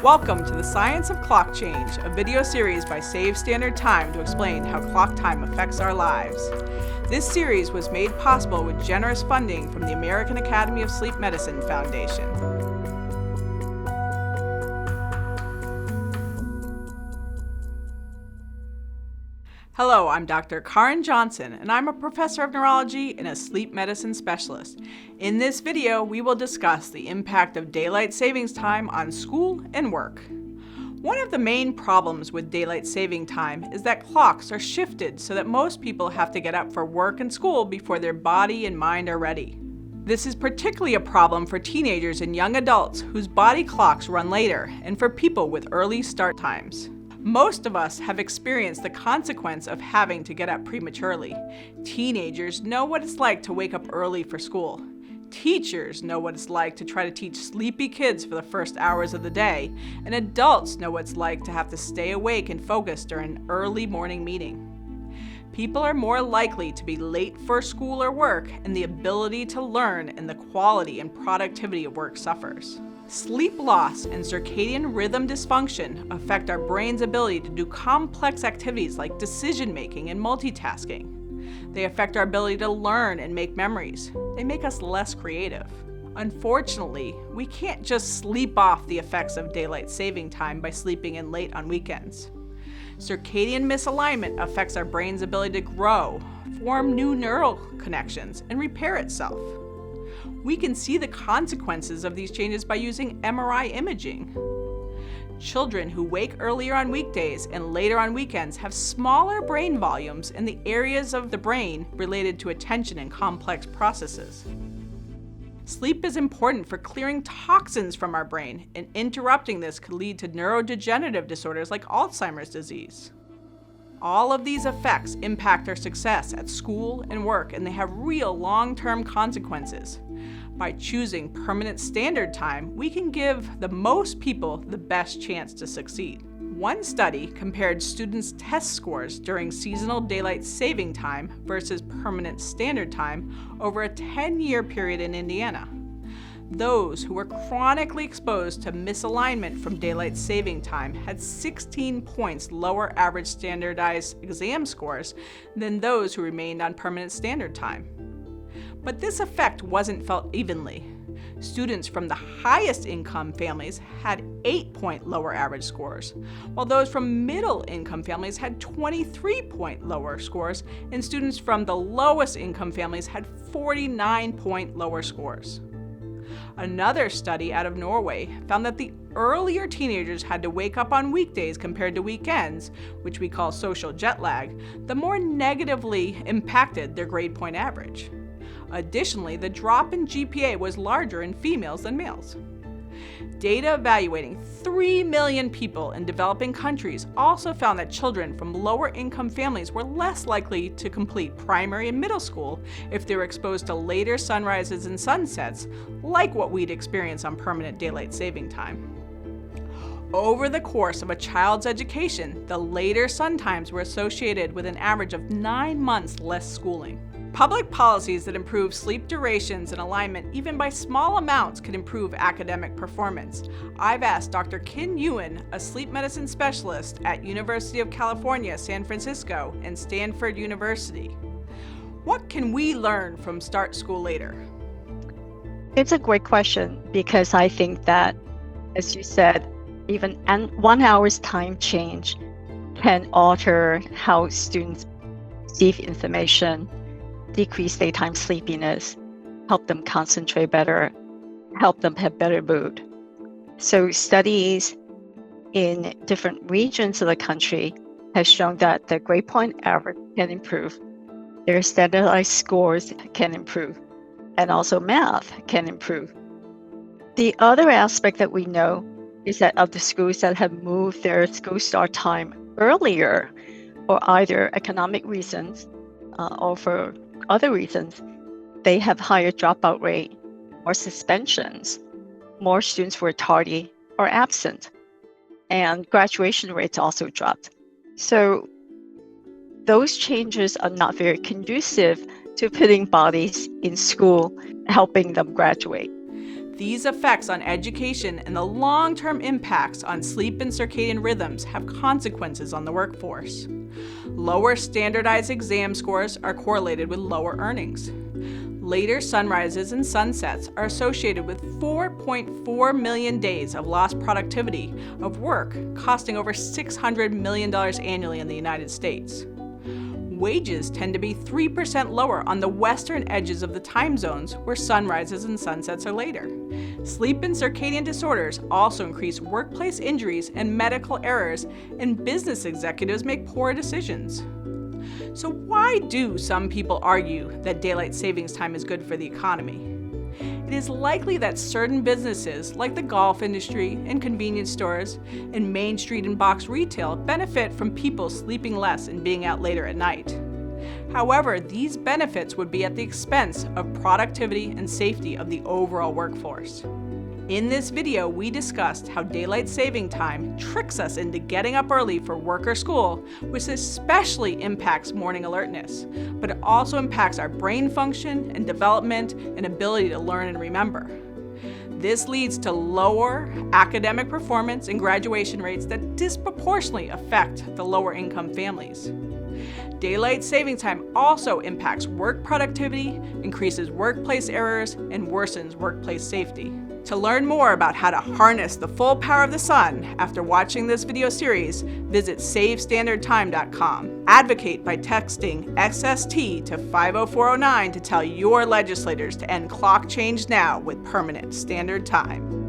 Welcome to the Science of Clock Change, a video series by Save Standard Time to explain how clock time affects our lives. This series was made possible with generous funding from the American Academy of Sleep Medicine Foundation. Hello, I'm Dr. Karen Johnson, and I'm a professor of neurology and a sleep medicine specialist. In this video, we will discuss the impact of daylight savings time on school and work. One of the main problems with daylight saving time is that clocks are shifted so that most people have to get up for work and school before their body and mind are ready. This is particularly a problem for teenagers and young adults whose body clocks run later, and for people with early start times. Most of us have experienced the consequence of having to get up prematurely. Teenagers know what it's like to wake up early for school. Teachers know what it's like to try to teach sleepy kids for the first hours of the day, and adults know what it's like to have to stay awake and focus during an early morning meeting. People are more likely to be late for school or work, and the ability to learn and the quality and productivity of work suffers. Sleep loss and circadian rhythm dysfunction affect our brain's ability to do complex activities like decision-making and multitasking. They affect our ability to learn and make memories. They make us less creative. Unfortunately, we can't just sleep off the effects of daylight saving time by sleeping in late on weekends. Circadian misalignment affects our brain's ability to grow, form new neural connections, and repair itself. We can see the consequences of these changes by using MRI imaging. Children who wake earlier on weekdays and later on weekends have smaller brain volumes in the areas of the brain related to attention and complex processes. Sleep is important for clearing toxins from our brain, and interrupting this could lead to neurodegenerative disorders like Alzheimer's disease. All of these effects impact our success at school and work, and they have real long-term consequences. By choosing permanent standard time, we can give the most people the best chance to succeed. One study compared students' test scores during seasonal daylight saving time versus permanent standard time over a 10-year period in Indiana. Those who were chronically exposed to misalignment from daylight saving time had 16 points lower average standardized exam scores than those who remained on permanent standard time. But this effect wasn't felt evenly. Students from the highest income families had 8-point lower average scores, while those from middle income families had 23-point lower scores, and students from the lowest income families had 49-point lower scores. Another study out of Norway found that the earlier teenagers had to wake up on weekdays compared to weekends, which we call social jet lag, the more negatively impacted their grade point average. Additionally, the drop in GPA was larger in females than males. Data evaluating 3 million people in developing countries also found that children from lower income families were less likely to complete primary and middle school if they were exposed to later sunrises and sunsets, like what we'd experience on permanent daylight saving time. Over the course of a child's education, the later sun times were associated with an average of 9 months less schooling. Public policies that improve sleep durations and alignment, even by small amounts, could improve academic performance. I've asked Dr. Kin Ewan, a sleep medicine specialist at University of California, San Francisco, and Stanford University. What can we learn from Start School Later? It's a great question, because I think that, as you said, even 1 hour's time change can alter how students receive information, decrease daytime sleepiness, help them concentrate better, help them have better mood. So studies in different regions of the country have shown that the grade point average can improve, their standardized scores can improve, and also math can improve. The other aspect that we know is that of the schools that have moved their school start time earlier, for either economic reasons or for other reasons, they have higher dropout rate or suspensions. More students were tardy or absent, and graduation rates also dropped. So those changes are not very conducive to putting bodies in school, helping them graduate. These effects on education and the long-term impacts on sleep and circadian rhythms have consequences on the workforce. Lower standardized exam scores are correlated with lower earnings. Later sunrises and sunsets are associated with 4.4 million days of lost productivity of work, costing over $600 million annually in the United States. Wages tend to be 3% lower on the western edges of the time zones where sunrises and sunsets are later. Sleep and circadian disorders also increase workplace injuries and medical errors, and business executives make poor decisions. So why do some people argue that daylight savings time is good for the economy? It is likely that certain businesses, like the golf industry and convenience stores and Main Street and box retail, benefit from people sleeping less and being out later at night. However, these benefits would be at the expense of productivity and safety of the overall workforce. In this video, we discussed how daylight saving time tricks us into getting up early for work or school, which especially impacts morning alertness, but it also impacts our brain function and development and ability to learn and remember. This leads to lower academic performance and graduation rates that disproportionately affect the lower income families. Daylight saving time also impacts work productivity, increases workplace errors, and worsens workplace safety. To learn more about how to harness the full power of the sun after watching this video series, visit SaveStandardTime.com. Advocate by texting XST to 50409 to tell your legislators to end clock change now with permanent standard time.